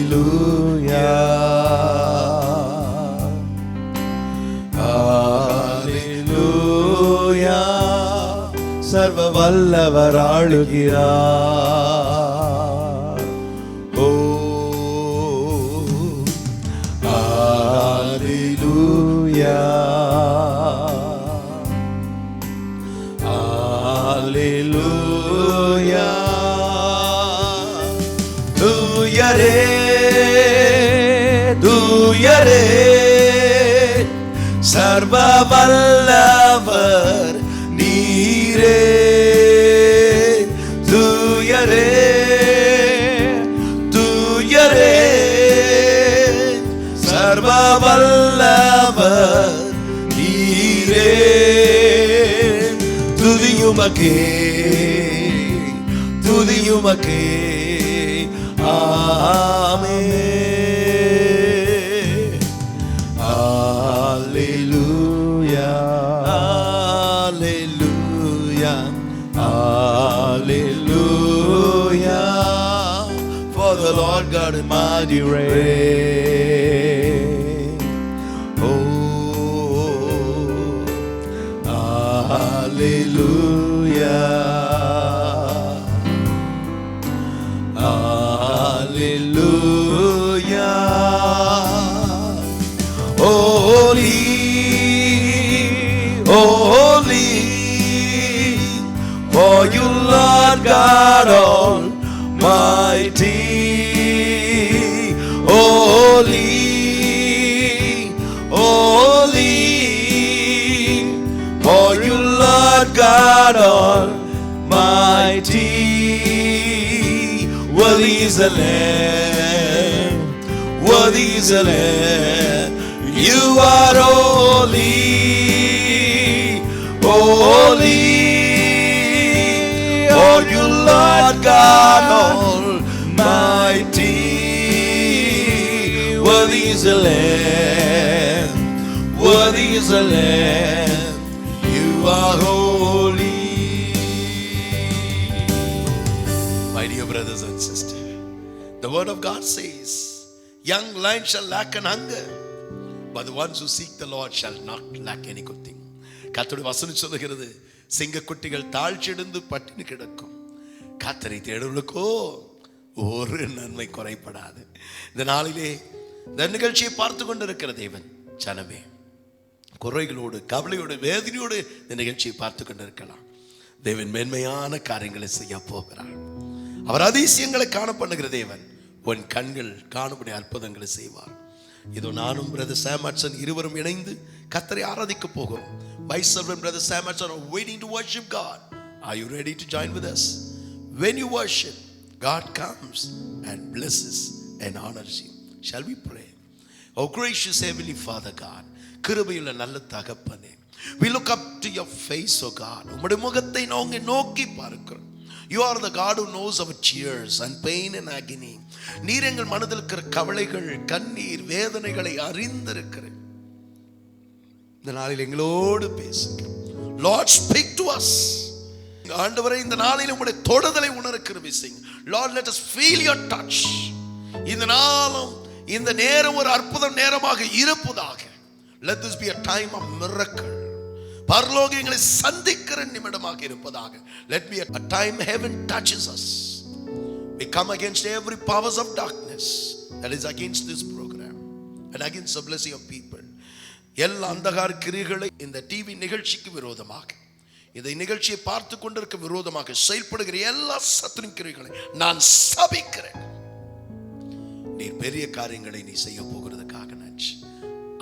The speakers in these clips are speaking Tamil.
Hallelujah. Hallelujah. சர்வ வல்லவர் ஆளுகிறார். ஓ Hallelujah. Hallelujah. தூயரே தூயரே சர்வ வல்லவர் நீரே. தூயரே தூயரே சர்வ வல்லவர் நீரே. துதியுமக்கே துதியுமக்கே. ஆமென். Hallelujah. Hallelujah. Hallelujah. For the Lord God Almighty reign. Oh, hallelujah. Hallelujah. Holy, holy, for you Lord God Almighty. Holy, holy, for you Lord God Almighty. Worthy is the Lamb, worthy is the Lamb. You are holy, holy, oh you Lord God Almighty. Worthy is the Lamb, worthy is the Lamb. You are holy. My dear brothers and sisters, the word of God says, young lions shall lack and hunger, but the ones who seek the Lord shall not lack any good thing. கர்த்தருடைய வசனம் சொல்லுகிறது, சிங்கக்குட்டிகள் தாழ்ச்சியடைந்து பட்டினி கிடக்கும், கர்த்தரை தேடுவர்களுக்கோ ஒரு நன்மை குறைபடாது. இந்த நாளிலே இந்த நிகழ்ச்சியை பார்த்து கொண்டிருக்கிற தேவன் ஜனமே, குறைகளோடு கவலையோடு வேதனையோடு இந்த நிகழ்ச்சியை பார்த்து கொண்டிருக்கலாம். தேவன் மேன்மையான காரியங்களை செய்ய போகிறார். அவர் அதிசயங்களை காண பண்ணுகிற தேவன். உன் கண்கள் காணும்படி அற்புதங்களை செய்வார். இதோ நானும் பிரதர் சாம் ஹட்சன் இருவரும் இணைந்து கர்த்தரை ஆராதிக்க போகிறோம். Vice Reverend Brother Sam Hudson are waiting to worship God. Are you ready to join with us? When you worship, God comes and blesses and honors you. Shall we pray? Oh gracious Heavenly Father God, கிருபையுள்ள நல்ல தகப்பனே, we look up to your face, oh God. உம்முடைய முகத்தை நாங்கள் நோக்கி பார்க்கிறோம். You are the God who knows our tears and pain and agony. நீர் எங்கள் மனதில் இருக்கிற கவலைகள், கண்ணீர், வேதனைகளை அறிந்திருக்கிற இந்த நாளில் எங்களோடு பேசுங்க. Lord, speak to us. ஆண்டவரே, இந்த நாளில் உம்முடைய தொடுதலை உணர்கிற விஷயம். Lord, let us feel your touch. இந்த நாளும் இந்த நேரம் ஒரு அற்புத நேரமாக இருப்பதாக. Let this be a time of miracle. பரலோகங்களை சந்திக்கிற நிமிடமாக இருப்பதாக. Let be a time heaven touches us. We come against every powers of darkness that is against this program and against the blessing of people. எல்லா அந்தகார கிரியைகளை இந்த டிவி நிகழ்ச்சிக்கு விரோதமாக, இந்த நிகழ்ச்சியை பார்த்து கொண்டிருக்க விரோதமாக செயல்படுகிற எல்லா சத்துரு கிரியைகளை நான் சபிக்கிறேன். நீ பெரிய காரியங்களை நீ செய்ய போகிறதுக்காக நன்றி.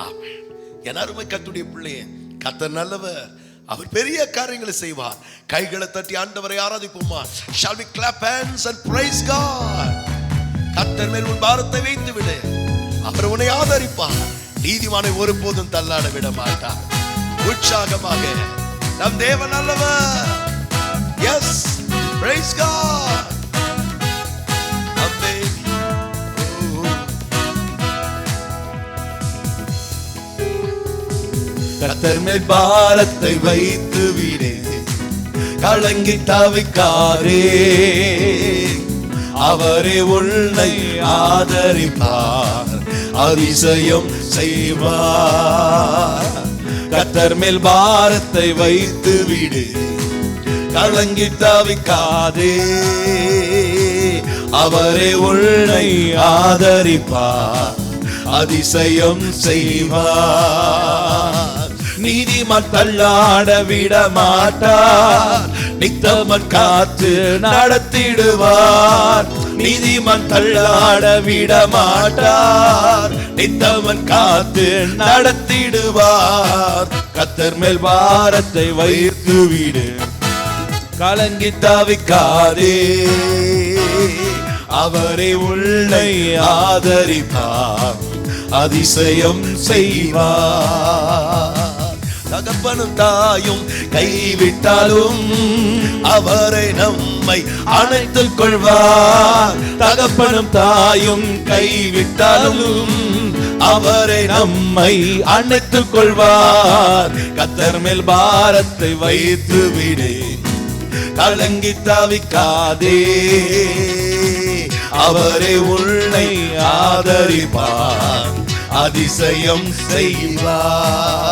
ஆமென். என் அருமை கர்த்தருடைய பிள்ளையே, கர்த்தர் நல்லவர், அவர் பெரிய காரியங்களை செய்வார். கைகளை தட்டி ஆண்டவரை ஆராதிப்போமா? Shall we clap hands and praise God? கர்த்தர் மேல் உன் பாரத்தை வைத்து விடு, அவர் உன்னை ஆதரிப்பார். நீதிமானை ஒருபோதும் தள்ளாட விட மாட்டார். உற்சாகமாக நம் தேவன் நல்லவர். Yes, praise God. Amen. கர்த்தர் மேல் பாரத்தை வைத்து விடு, கலங்கி தவிக்காதே. அவரே உன்னை ஆதரிப்பார், அதிசயம் செய்வார். கர்த்தர் மேல் பாரத்தை வைத்து விடு, கலங்கி தவிக்காதே, அவரே உன்னை ஆதரிப்பார், அதிசயம் செய்வார். நீதிமான் தள்ளாட விட மாட்டார், நித்தமன் காத்து நடத்திடுவார். நீதிமான் தள்ளாட விட மாட்டார், நித்தமன் காத்து நடத்திடுவார். கர்த்தர் மேல் பாரத்தை வைத்து விடு, கலங்கி தவிக்காதே, அவரே உன்னை ஆதரிப்பார், அதிசயம் செய்வார். தகப்பனும் தாயும் கைவிட்டாலும் அவரை நம்மை அணைத்துக் கொள்வார். தகப்பனும் தாயும் கைவிட்டாலும் அவரை நம்மை அணைத்துக் கொள்வார். கர்த்தர் மேல் பாரத்தை வைத்து விடு, கலங்கி தவிக்காதே, அவரே உன்னை ஆதரிப்பார், அதிசயம் செய்வார்.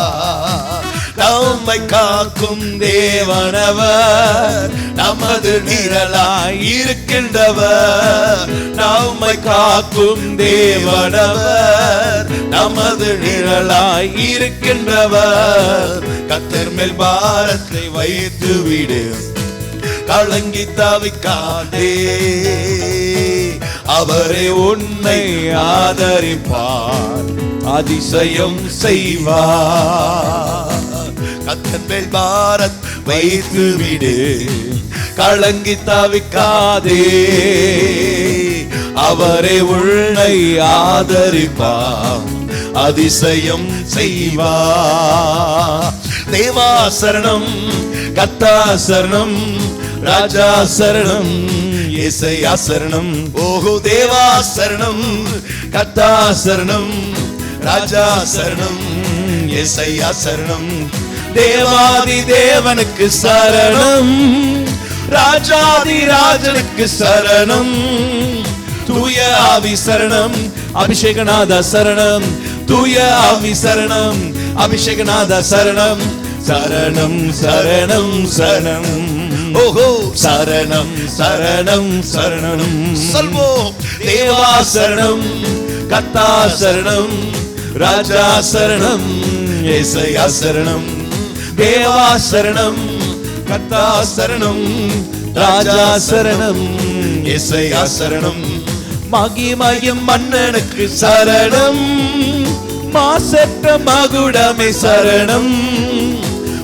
நம்மை காக்கும் தேவனவர், நமது நிழலாய் இருக்கின்றவர். நம்மை காக்கும் தேவனவர், நமது நிழலாய் இருக்கின்றவர். கர்த்தர் மேல் பாரத்தை வைத்து விடு, கலங்கி தவிக்காதே, அவரே உன்னை ஆதரிப்பார், அதிசயம் செய்வார். கர்த்தர் மேல் பாரத் வைத்து விடு, கலங்கி தவிக்காதே, அவரே உன்னை ஆதரிப்பார், அதிசயம் செய்வார். தேவா சரணம், கர்த்தா சரணம், ராஜா சரணம், இயேசையா சரணம். ஓஹோ தேவா சரணம், கர்த்தா சரணம், ராஜா சரணம், இயேசையா சரணம். தேவாதி தேவனுக்கு சரணம், ராஜாதி ராஜனுக்கு சரணம். தூய ஆவி சரணம், அபிஷேகநாத சரணம். தூய ஆவி சரணம், அபிஷேகநாத சரணம். சரணம் சரணம் சரணம், ஓஹோ சரணம் சரணம் சரணம். சொல்வோம் தேவா சரணம், கர்த்தா சரணம், ராஜா சரணம், இயேசையா சரணம். தேவா சரணம், கர்த்தா சரணம், ராஜா சரணம், இயேசையா சரணம். மகிமையும் மன்னனுக்கு சரணம், மாசற்ற மகுடமே சரணம்.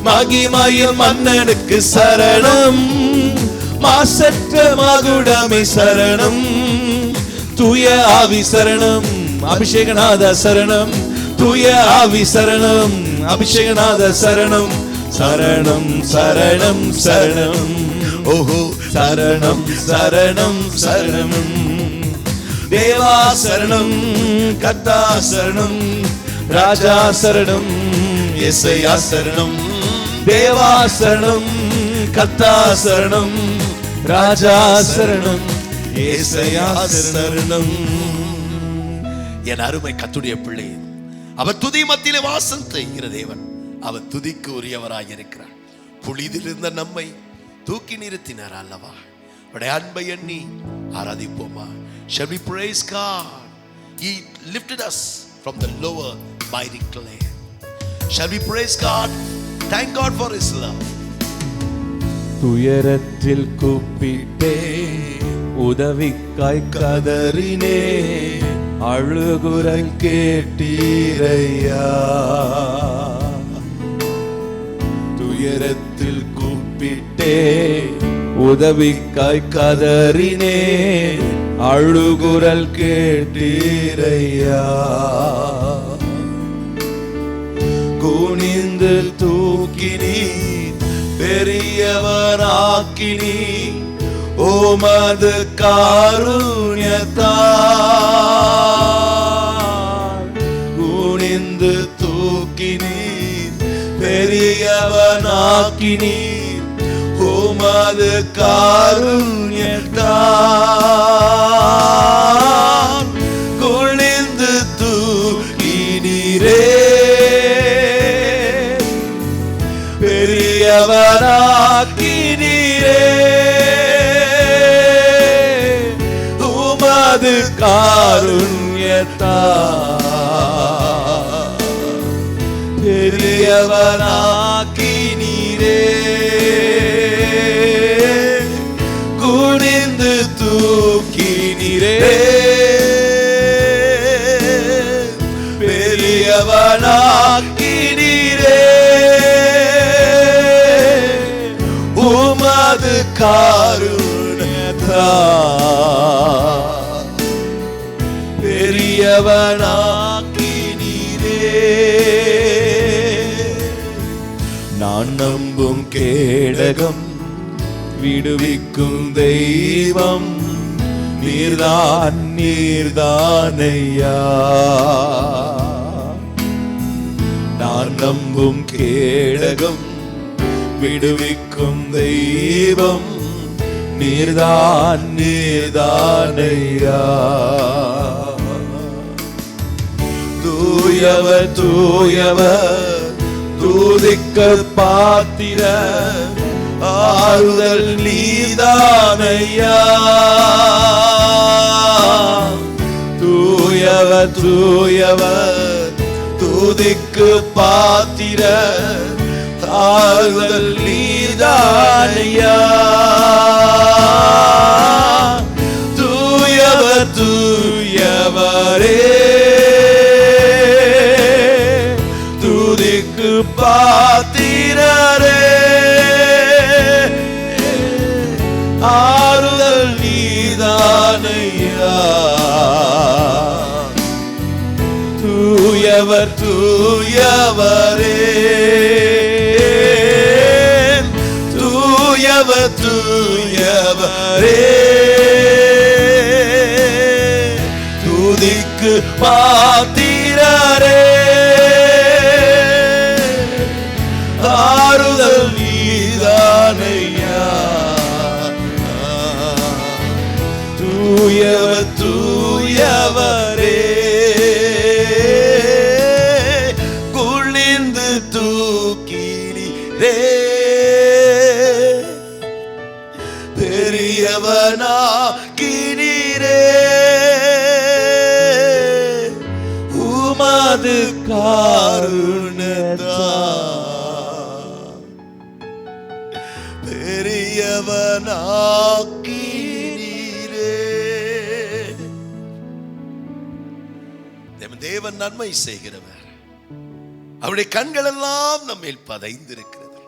மகிமையும் மன்னனுக்கு சரணம், மாசற்ற மகுடமே சரணம். தூய ஆவி சரணம், அபிஷேகநாத சரணம். தூய ஆவி சரணம், அபிஷேகநாத சரணம். சரணம் சரணம் சரணம், ஓஹோ சரணம் சரணம் சரணம். தேவா சரணம், கர்த்தா சரணம், ராஜா சரணம், இயேசையா சரணம். தேவா சரணம், கர்த்தா சரணம், ராஜா சரணம், இயேசையா சரணம். என் அருமை கர்த்தருடைய பிள்ளை, அவர் துதி மத்தியிலே வாசம் செய்கிற தேவன், அவர் துதிக்கு உரியவராய் இருக்கிறார். புலிதிலிருந்த நம்மை தூக்கி நிறுத்தினார் அல்லவா? அவருடைய அன்பை எண்ணி ஆராதிப்போமா? Shall we praise God? He lifted us from the lower mighty clay. Shall we praise God? Thank God for His love. துயரத்தில் கூப்பிட்டே, உதவிக்காய் கதறினே, அழுகுரல் கேட்டீரையா. துயரத்தில் கூப்பிட்டே, உதவிக்காய் கதறினே, அழுகுரல் கேட்டீரையா. குனிந்து தூக்கினீ, பெரியவனாக்கினீ, உமது காருண்யத்தால். குனிந்து தூக்கினீர், பெரியவனாக்கினீர், உமது காருண்யத்தால். பெரியவனாக்கினீரே உமது காருண்யத்தால் பெரியவனாக்கினீரே குனிந்து தூக்கினீரே பெரியவனாக்கினீரே உமது காருண்யத்தால் பெரியவனாக்கினீரே நான் நம்பும் கேடகம் விடுவிக்கும் தெய்வம் நீர்தானையா நான் நம்பும் கேடகம் விடுவிக்கும் தெய்வம் நீர்தானையா தூயவர் தூயவர் தூதிக்க பாத்திர ஆறுதல் நீதானையா தூயவர் தூயவர் தூதிக்கு பாத்திர ஆறுதல் நீதானையா தூயவர் தூயவரே துதிக்கு பாத்திரரே ஆறுதல் நீதானையா தூயவர் தூயவரே தூயவர் தூயவரே துதிக்கு பாத்திரரே ஆறுதல் நீதானையா தூயவர் தூயவரே குளிர்ந்து தூக்கினீரே பெரியவனாக்கினீரே உமது காருண்யத்தால் பெரியவனாக்கினீரே. தேவன் நன்மை செய்கிறவர், அவருடைய கண்கள் எல்லாம் நம்மேல் பதிந்திருக்கிறது.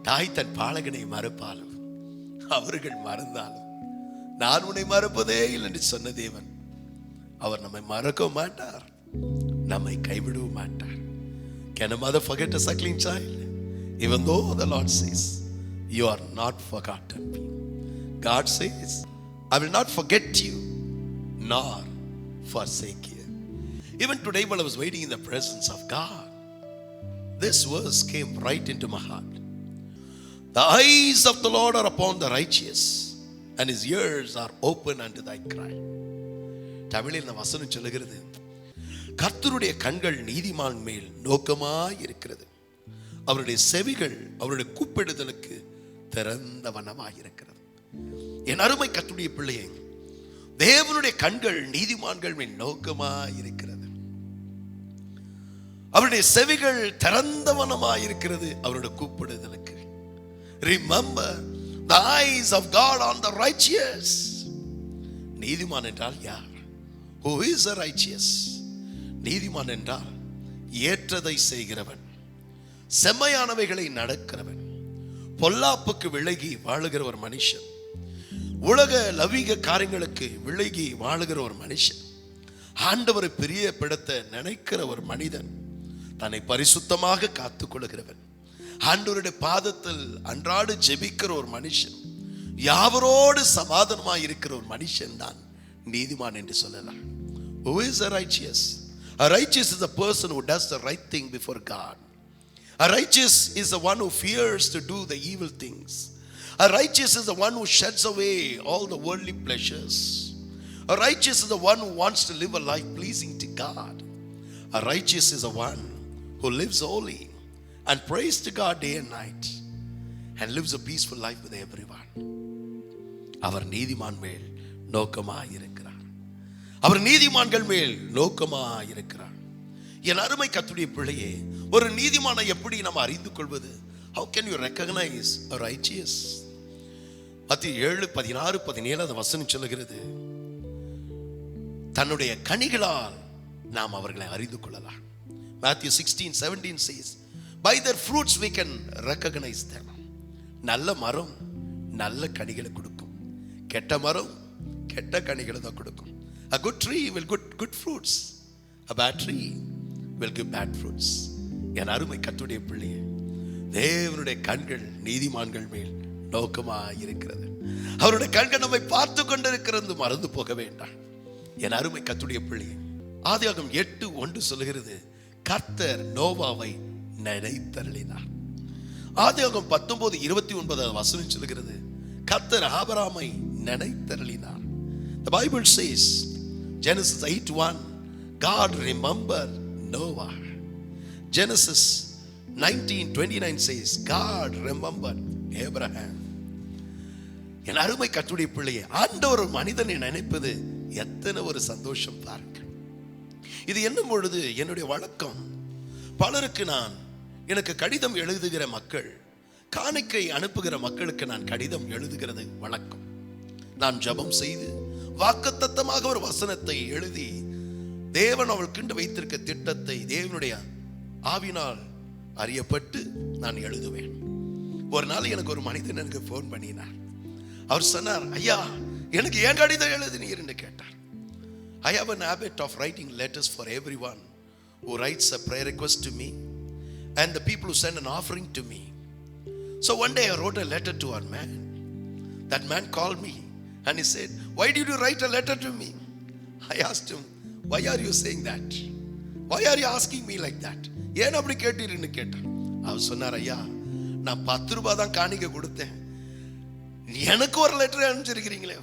தாய் தன் பாலகனை மறப்பாலும் அவர்கள் மறந்தாலும் நான் உன்னை மறப்பதே இல்லை என்று சொன்ன தேவன் அவர் நம்மை மறக்க மாட்டார், நம்மை கைவிடவும் மாட்டார். Can a mother forget a suckling child? Even though the Lord says, you are not forgotten. God says, I will not forget you nor forsake you. Even today while I was waiting in the presence of God, this verse came right into my heart. The eyes of the Lord are upon the righteous and his ears are open unto thy cry. தமிழில் இந்த வசனம் சொல்லுகிறது, கர்த்தருடைய கண்கள் நீதிமான் மேல் நோக்கமாய் இருக்கிறது, அவருடைய செவிகள் அவருடைய கூப்பிடுதலுக்கு திறந்த வண்ணமாய் இருக்கிறது. என் அருமை கர்த்தருடைய பிள்ளையே, தேவனுடைய கண்கள் நீதிமான்கள் மேல் நோக்கமாய் இருக்கிறது, அவருடைய செவிகள் திறந்த வண்ணமாய் இருக்கிறது அவருடைய கூப்பிடுதலுக்கு. Remember the eyes of God on the righteous. நீதிமான் என்றால் யார்? Who is a righteous? நீதிமான் என்றால் ஏற்றதை செய்கிறவன், செம்மையானவைகளை நடக்கிறவன், பொல்லாப்புக்கு விலகி வாழுகிற ஒரு மனுஷன், உலக லௌகிக காரியங்களுக்கு விலகி வாழுகிற ஒரு மனுஷன், ஆண்டவரை பிரியப்படுத்த நினைக்கிற ஒரு மனிதன், தன்னை பரிசுத்தமாக காத்துக் கொள்கிறவன், ஆண்டவருடைய பாதத்தில் அன்றாடு ஜெபிக்கிற ஒரு மனுஷன், யாவரோடு சமாதானமாய் இருக்கிற ஒரு மனுஷன் தான் நீதிமான் என்று சொல்லலாம். Who is a righteous? A righteous is a person who does the right thing before God. A righteous is the one who fears to do the evil things. A righteous is the one who sheds away all the worldly pleasures. A righteous is the one who wants to live a life pleasing to God. A righteous is the one who lives holy and prays to God day and night and lives a peaceful life with everyone. அவர் நீதிமான் மேல் நோக்கமாயிருக்கிறார். அவர் நீதிமான்கள் மேல் நோக்கமாயிருக்கிறார். என் அருமை கர்த்தருடைய பிள்ளையே, ஒரு நீதிமானை எப்படி நாம் அறிந்து கொள்வது? How can you recognize a righteous? மத்தேயு 7:16-17 அந்த வசனம் சொல்லுகிறது, தன்னுடைய கனிகளால் நாம் அவர்களை அறிந்து கொள்ளலாம். Matthew 16:17 says, by their fruits we can recognize them. நல்ல மரம் நல்ல கனிகளை கொடுக்கும், கெட்ட மரம் கெட்ட கனிகளை தான் கொடுக்கும். A good tree will give good fruits, a bad tree will give bad fruits. என் அருமை கர்த்தருடைய பிள்ளையே, தேவனுடைய கண்கள் நீதிமான்கள் மேல் நோக்கமாயிருக்கிறது. அவருடைய கண்கள் நம்மை பார்த்து கொண்டிருக்கிறது, மறந்து போக வேண்டாம். என் அருமை கர்த்தருடைய பிள்ளையே, ஆதியாகமம் 8:1 சொல்லுகிறது, கர்த்தர் நோவாவை நினைத்தருளினார். ஆதியாகமம் 19:29 வசனம் சொல்லுகிறது, கர்த்தர் ஆபிரகாமை நினைத்தருளினார். The Bible says, Genesis 8:1, God remembered Noah. Genesis 19:29 says, God remembered Abraham. என் அருமை கர்த்தருடைய பிள்ளையே, ஆண்டவர் ஒரு மனிதனை நினைப்பது எத்தனை ஒரு சந்தோஷம் பாருங்க. இது என்னும் பொழுது என்னுடைய வழக்கம், பலருக்கு எனக்கு கடிதம் எழுதுகிற மக்கள், காணிக்கை அனுப்புகிற மக்களுக்கு நான் கடிதம் எழுதுகிறது வழக்கம். நான் ஜெபம் செய்து வாக்குத்தத்தமாக ஒரு வசனத்தை எழுதி தேவன் அவளுக்கு வைத்திருக்க திட்டத்தை தேவனுடைய ஆவினால் அறியப்பட்டு நான் எழுதுவேன். ஒரு நாள் எனக்கு ஒரு மனிதன் எனக்கு போன் பண்ணினார். அவர் சொன்னார், ஐயா எனக்கு ஏன் கடிதம் எழுதினீர் என்று கேட்டார். I have an habit of writing letters for everyone who writes a prayer request to me and the people who send an offering to me. So one day I wrote a letter to one man. That man called me and he said, why did you write a letter to me? I asked him, why are you saying that? Why are you asking me like that? ஏன் அப்படி கேட்டீர்னு கேட்டார். அவர் சொன்னார், ஐயா நான் 10 ரூபாய் தான் காணிக்கை கொடுத்தேன், எனக்கு ஒரு letter அனுப்பிச்சிருக்கிறீங்களே.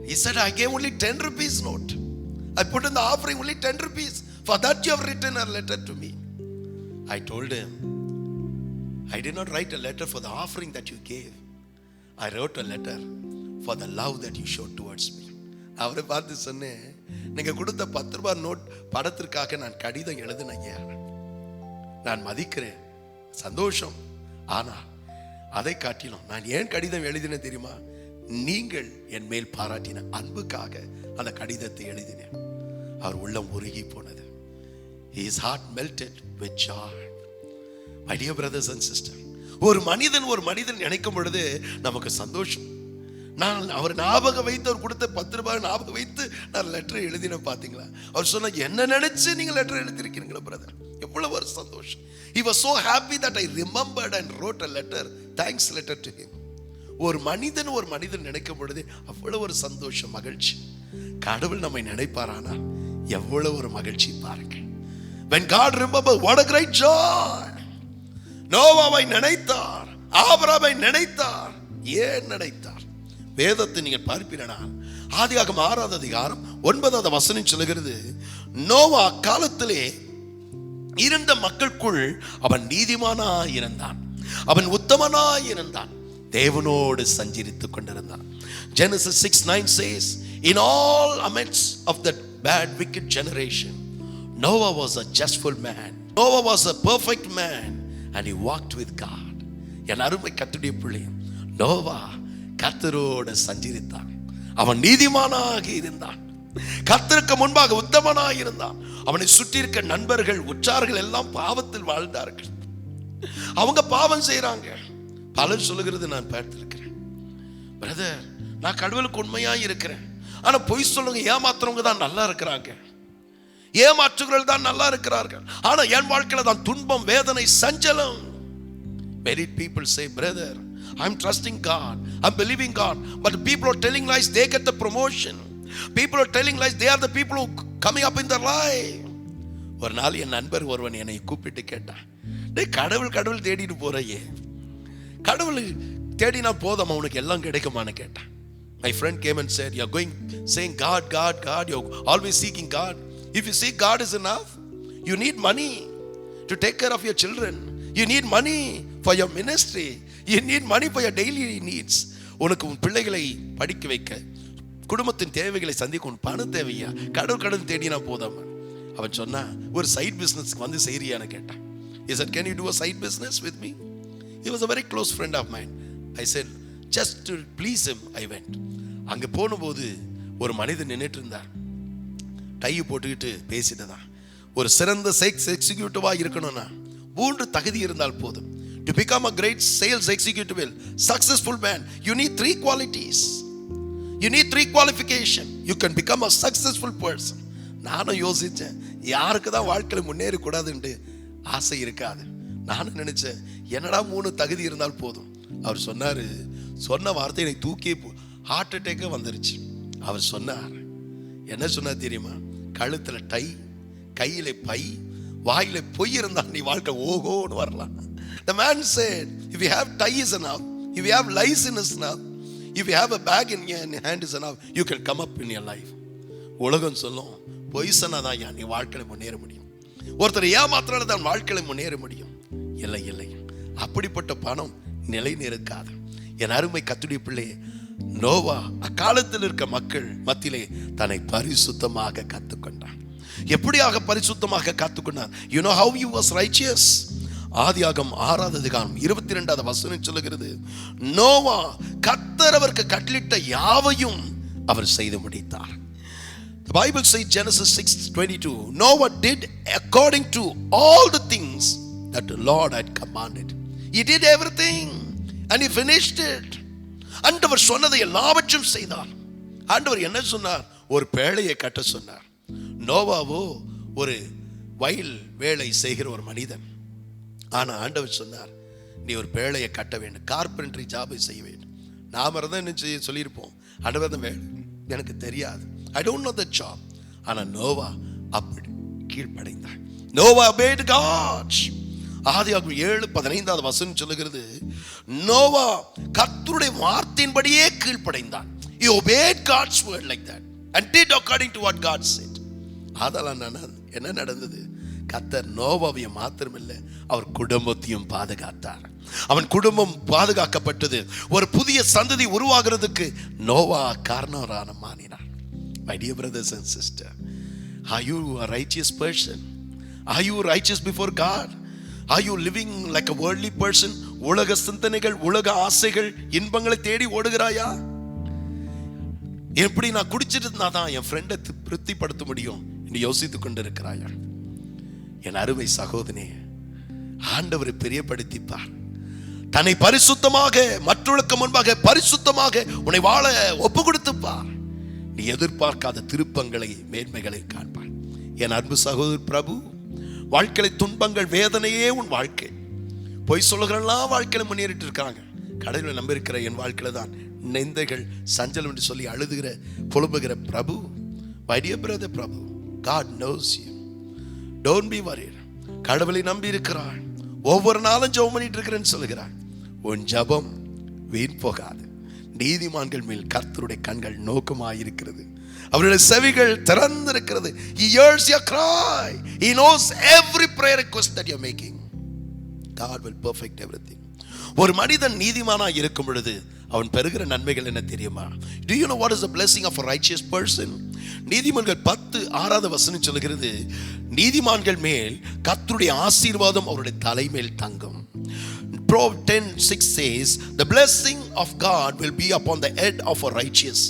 He said, I gave only 10 rupees note. I put in the offering only 10 rupees. For that you have written a letter to me. I told him, I did not write a letter for the offering that you gave. I wrote a letter for the love that you showed towards me. அவரை பார்த்து சொன்னேன், நீங்க கொடுத்த 10 ரூபாய் நோட் படத்திற்காக நான் கடிதம் எழுதினேன், நான் மதிக்கிறேன், சந்தோஷம். ஆனா அதை காட்டிலும் நான் ஏன் கடிதம் எழுதினேன் தெரியுமா? நீங்கள் என் மேல் பாராட்டின அன்புக்காக அந்த கடிதத்தை எழுதினேன். அவர் உள்ளம் உருகி போனது. His heart melted with joy. My dear brothers and sisters, ஒரு மனிதன் நினைக்கும் பொழுது நமக்கு சந்தோஷம். நான் அவர் ஞாபகம் வைத்து அவர் கொடுத்த 10 ரூபாய் ஞாபகம் வைத்து நான் லெட்டர் எழுதினேன். பாத்தீங்களா, அவர் சொன்ன என்ன நினைச்சு நீங்க லெட்டர் எழுதிருக்கீங்களா பிரதர், எவ்வளவு ஒரு சந்தோஷம். He was so happy that I remembered and wrote a letter, thanks letter to him. ஒரு மனிதன் நினைக்கும் பொழுது அவ்வளவு ஒரு சந்தோஷம், மகிழ்ச்சி. கடவுள் நம்மை நினைப்பாரானா எவ்வளவு ஒரு மகிழ்ச்சி பாருங்க. When God remembered, what a great joy. நோவாவை நினைத்தார், ஆபிரகாமை நினைத்தார். ஏன் நினைத்தார்? வேதத்தை நீங்கள் பார்ப்பீர்கள், ஆதியாகமம் 6ஆம் அதிகாரம் 9ஆவது வசனம் சொல்லுகிறது, நோவா காலத்திலே இருந்த மக்களுக்குள் அவன் நீதிமானாய் இருந்தான், அவன் உத்தமனாய் இருந்தான், தேவனோடு சஞ்சரித்துக் கொண்டிருந்தான். Genesis 6:9 says, in all amidst of that bad wicked generation, Noah was a justful man. Noah was a perfect man and he walked with God. என் அருமை கர்த்தருடைய பிள்ளையே, நோவா கர்த்தரோடு சஞ்சரித்தான், அவன் நீதிமானாக இருந்தான், கர்த்தருக்கு முன்பாக உத்தமனாக இருந்தான். அவனை சுற்றி இருக்க நண்பர்கள் உற்றார்கள் எல்லாம் பாவத்தில் வாழ்ந்தார்கள். அவங்க பாவம் செய்யறாங்க. பலர் சொல்லுகிறது நான் பார்த்திருக்கிறேன், பிரதர் நான் கடவுளுக்கு உண்மையா இருக்கிறேன், ஆனா பொய் சொல்லுங்க ஏமாத்துறவங்க தான் நல்லா இருக்கிறாங்க, ஏமாற்றுகள் தான் நல்லா இருக்கிறார்கள், ஆனா என் வாழ்க்கையில தான் துன்பம், வேதனை, சஞ்சலம். Many people say, brother, I'm trusting God, I'm believing God, but the people are telling lies, they get the promotion. People are telling lies, they are the people who coming up in their life. ஒரு நாள் என் நண்பர் ஒருவன் என்னை கூப்பிட்டு கேட்டான், டேய் கடவுள் தேடிட்டு போறையே, கடவுள் தேடினா போதும் அவனுக்கு எல்லாம் கிடைக்குமான்னு கேட்டான். My friend came and said, you're going saying God, God, God, you're always seeking God. If you seek God is enough, you need money. to take care of your children. You need money for your ministry. You need money for your daily needs. உனக்கு உன் பிள்ளைகளை படிக்க வைக்க, குடும்பத்தின் தேவைகளை சந்திக்க உன் பணம் தேவையா? கடன் தேடினா போதாம? அவன் சொன்னா, ஒரு சைட் பிசினஸ்க்கு வந்து செய்றியான்னு கேட்டான். He said, can you do a side business with me? He was a very close friend of mine. I said, just to please him, I went. அங்க போனபோது ஒரு மனிதன் நின்னுட்டு இருந்தார். டை போட்டுக்கிட்டு பேசிட்டதான். ஒரு சிறந்த சேல்ஸ் எக்ஸிக்யூட்டிவா இருக்கணும்னா 3 தகுதி இருந்தால் போதும். To become a great sales executive, successful man, you need 3 qualities. You need 3 qualification. You can become a successful person. நானும் யோசிச்சேன், யாருக்கு தான் வாழ்க்கையில் முன்னேறி கூடாதுன்னு ஆசை இருக்காது. நானும் நினைச்சேன், என்னடா 3 தகுதி இருந்தால் போதும். அவர் சொன்னாரு, சொன்ன வார்த்தை எனக்கு தூக்கி ஹார்ட் அட்டாக்கே வந்துருச்சு. அவர் சொன்னார், என்ன சொன்னார் தெரியுமா? கழுத்துல டை, கையில பை, வாயில பொய் இருந்தா நீ வாழ்க்கை ஓகோன்னு வரலாம். The man said, if you have tie is enough, if you have lies in is enough, if you have a bag in your hand is enough, you can come up in your life. உலகம் சொல்லும், பொய் சொன்னாதான் நீ வாழ்க்கையில முன்னேற முடியும். ஒருத்தர் ஏமாத்தினால தான் வாழ்க்கையில முன்னேற முடியும். இல்லை இல்லை, அப்படிப்பட்ட பணம் நிலை நிற்காது. என் அருமை கர்த்தருடைய பிள்ளை, நோவா அக்காலத்தில் இருக்க மக்கள் மத்தியிலே தன்னை பரிசுத்தமாக கத்துக்கொண்டான். எப்படியாக பரிசுத்தமாக காத்துக்கொண்டான்? You know how he was righteous? ஆதியாகமம் 6வது அதிகாரம் 22வது வசனம் சொல்லுகிறது, நோவா கர்த்தர் அவருக்கு கட்டளையிட்ட யாவையும் அவர் செய்து முடித்தார். The Bible says Genesis 6:22, Noah did according to all the things that the Lord had commanded. He did everything and he finished it. ஆண்டவர் சொன்னதை எல்லாவற்றையும் செய்தார். ஆண்டவர் என்ன சொன்னார்? ஒரு பேழையை கட்ட சொன்னார். நோவாவோ ஒரு வயல் வேலை செய்கிற ஒரு மனிதன். ஆனா ஆண்டவர் சொன்னார், நீ ஒரு பேழையை கட்ட வேண்டும், கார்பென்ட்ரி ஜாபை செய்ய வேண்டும். நாம தான் என்ன செய்ய சொல்லியிருப்போம், ஆண்டவர் தான் வேலை எனக்கு தெரியாது, I don't know the job. ஆனா நோவா அப்படி கீழ்ப்படைந்தார். Noah obeyed God. ஆதியாகமம் 7:15வது வசனம் சொல்லுகிறது, நோவா கர்த்தருடைய வார்த்தையின்படியே கீழ்ப்படைந்தான். He obeyed God's word like that and did according to what God said. அதெல்லாம் என்ன நடந்தது? கர்த்தர் நோவாவை மாத்திரமில்லை, அவர் குடும்பத்தையும் பாதுகாத்தார். அவன் குடும்பம் பாதுகாக்கப்பட்டது. ஒரு புதிய சந்ததி உருவாகிறதுக்கு நோவா காரணரான மாறினார். My dear brothers and sisters, are you a righteous person? Are you righteous before God? Are you living like a worldly person? உலக சிந்தனைகள், உலக ஆசைகள், இன்பங்களை தேடி ஓடுகிறாயா? எப்படி நான் குடிச்சிட்டு இருந்தா தான் என் ஃப்ரெண்டை திருப்திப்படுத்த முடியும் என்று யோசித்துக் கொண்டிருக்கிறாயா? என் அருமை சகோதரனே, ஆண்டவரை பிரியப்படுத்திப்பார். தன்னை பரிசுத்தமாக, மற்றவர்களுக்கு முன்பாக பரிசுத்தமாக உன்னை வாழ ஒப்பு கொடுத்துப்பார். நீ எதிர்பார்க்காத திருப்பங்களை, மேன்மைகளை காண்பார். என் அன்பு சகோதர பிரபு, வாழ்க்கையில துன்பங்கள், வேதனையே உன் வாழ்க்கை. பொய் சொல்லுகிறெல்லாம் வாழ்க்கையில முன்னேறிட்டு இருக்காங்க. கடவுளை நம்பியிருக்கிற என் வாழ்க்கையில தான் நிந்தைகள், சஞ்சலம் என்று சொல்லி அழுதுகிற, புலம்புகிற பிரபு, my dear brother Prabhu, God knows you. Don't be worried. கடவுளை நம்பி இருக்கிறார். ஒவ்வொரு நாளும் ஜெபம் பண்ணிட்டு இருக்கிறேன்னு சொல்லுகிறார். உன் ஜெபம் வீண் போகாது. நீதிமான்கள் மேல் கர்த்தருடைய கண்கள் நோக்கமாயிருக்கிறது. அவருடைய செவிகள் திறந்திருக்கிறது. He hears your cry. He knows every prayer request that you are making. God will perfect everything. ஒரு மனிதன் நீதிமானா இருக்கும் பொழுது அவன் பெறுகிற நன்மைகள் என்ன தெரியுமா? Do you know what is the blessing of a righteous person? நீதிமான்கள் 10:6வது வசனம் சொல்கிறது, நீதிமான்கள் மேல் கர்த்தருடைய ஆசீர்வாதம் அவருடைய தலைமேல் தங்கும். Proverbs 10:6 says, the blessing of God will be upon the head of a righteous.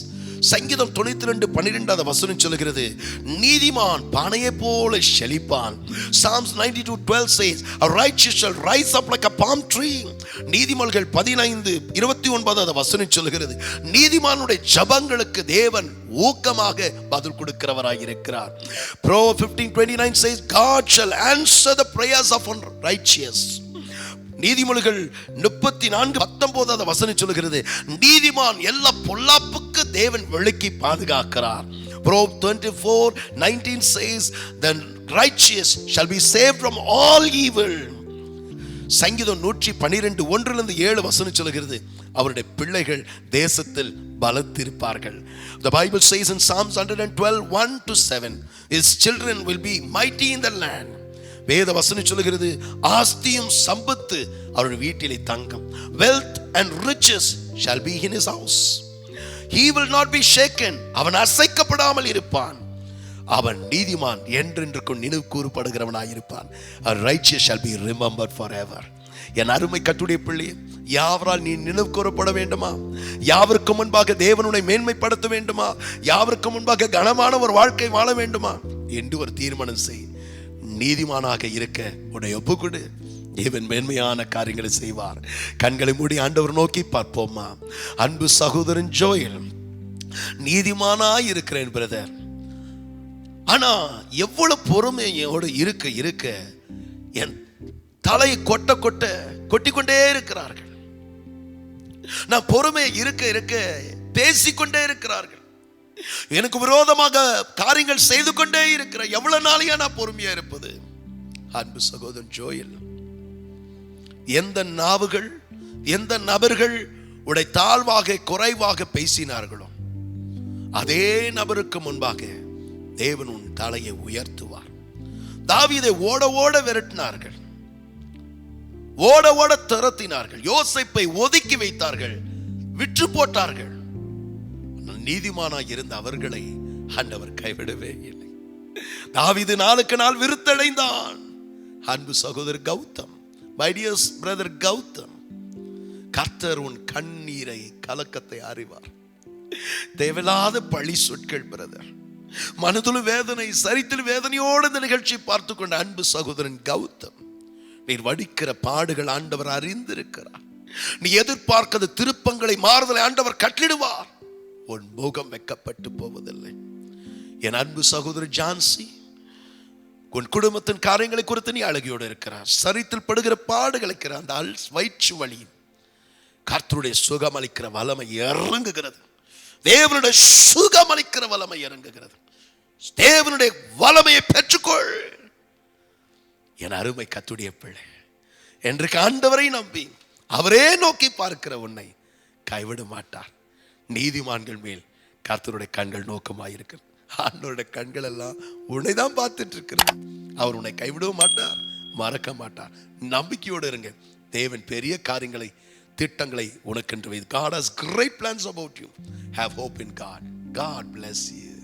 சங்கீதம் 92:12வது வசனம் சொல்கிறது, நீதிமான் பானையை போல செழிப்பான். Psalms 92:12 says, a righteous shall rise up like a palm tree. நீதிமான்கள் 15:29வது வசனம் சொல்கிறது, நீதிமானுடைய ஜெபங்களுக்கு தேவன் ஊக்கமாக பதில் கொடுக்கிறவராய் இருக்கிறார். Proverbs 15:29 says, God shall answer the prayers of a righteous. நீதிமொழிகள் 34:19 வசனம் சொல்கிறது, நீதிமான் எல்லா பொல்லாப்புக்கு தேவன் விலக்கி பாதுகாக்கிறார். Proverbs 24:19 says, the righteous shall be saved from all evil. சங்கீதம் 112:1-7 வசனம் சொல்கிறது, அவருடைய பிள்ளைகள் தேசத்தில் பலத்திருப்பார்கள். The Bible says in Psalms 112:1-7, his children will be mighty in the land. வேத வசனம் சொல்லுகிறது, ஆஸ்தியும் சம்பத்து அவருடைய வீட்டிலே தங்கும். wealth and riches shall be in his house. He will not be shaken. அவன் அசைக்கப்படாமல் இருப்பான். அவன் நீதிமான் என்றென்றுக்கும் நினைவு கூறப்படுகிறவனாய் இருப்பான். A righteous shall be remembered forever. என் அருமை கர்த்தருடைய பிள்ளையே, யாவரால் நீ நினைவு கூறப்பட வேண்டுமா? யாவருக்கு முன்பாக தேவனுடைய மேன்மைப்படுத்த வேண்டுமா? யாவருக்கு முன்பாக கனமான ஒரு வாழ்க்கை வாழ வேண்டுமா என்று ஒரு தீர்மானம் செய். நீதிமானாக இருக்க உடைய ஒப்புக்கொடு. தேவன் மேன்மையான காரியங்களை செய்வார். கண்களை மூடி ஆண்டவர் நோக்கி பார்ப்போமா? அன்பு சகோதரன் ஜோயல், நீதிமானாய் இருக்கிறேன் பிரதர், ஆனா எவ்வளவு பொறுமையோடு இருக்க இருக்க என் தலையை கொட்டிக்கொண்டே இருக்கிறார்கள். நான் பொறுமையை இருக்க இருக்க பேசிக்கொண்டே இருக்கிறார்கள். எனக்கு விரோதமாக காரியங்கள் செய்து கொண்டே இருக்கிற. எவ்வளவு நாளையா நான் பொறுமையா இருப்பது? அன்பு சகோதரன் ஜோயல், எந்த நாவுகள் எந்த நபர்கள் உடைய தாழ்வாக குறைவாக பேசினார்களோ அதே நபருக்கு முன்பாக தேவன் உன் தலையை உயர்த்துவார். தாவீதை ஓட ஓட விரட்டினார்கள், ஓட ஓட துரத்தினார்கள், யோசேப்பை ஒதுக்கி வைத்தார்கள், விற்று போட்டார்கள். நீதிமானாய் இருந்த அவர்களை ஆண்டவர் கைவிடவே இல்லை. தாவீது நாளுக்கு நாள் விருத்தடைந்தான். அன்பு சகோதரர் Gautam, my dear brother Gautam, கர்த்தர் உன் கண்ணீரை கலக்கத்தை அறிவார். தேவையில்லாத பழி சொற்கள் பிரதர், மனதுல வேதனை, சரித்தில் வேதனையோடு இந்த நிகழ்ச்சி பார்த்து கொண்ட அன்பு சகோதரன் கௌதம், நீர் வடிக்கிற பாடுகள் ஆண்டவர் அறிந்திருக்கிறார். நீ எதிர்பார்க்காத திருப்பங்களை மாறுதலை ஆண்டவர் கட்டிடுவார். உன் முகம் வெக்கப்பட்டு போவதில்லை. என் அன்பு சகோதரர் ஜான்சி, உன் குடும்பத்தின் காரியங்களை குறித்து நீ அழகியோடு இருக்கிறார். சரித்தில் படுகிற பாடுகளை அந்த வயிற்று வலி கர்த்தருடைய சுகமளிக்கிற வல்லமை இறங்குகிறது. தேவனுடைய சுகமளிக்கிற வல்லமை இறங்குகிறது. தேவனுடைய வல்லமையை பெற்றுக்கொள் என் அருமை கர்த்தருடைய பிள்ளை. என்று ஆண்டவரை நம்பி அவரே நோக்கி பார்க்கிற உன்னை கைவிட மாட்டார். நீதிமான்கள் மேல் கர்த்தருடைய கண்கள் நோக்கமாயிருக்கிறது. ஆண்டவருடைய கண்கள் எல்லாம் உன்னை தான் பார்த்துட்டு இருக்கிறது. அவர் உன்னை கைவிட மாட்டார், மறக்க மாட்டார். நம்பிக்கையோடு இருங்க. தேவன் பெரிய காரியங்களை, திட்டங்களை உனக்கென்று வைத்து. God has great plans about you. Have hope in God. God bless you.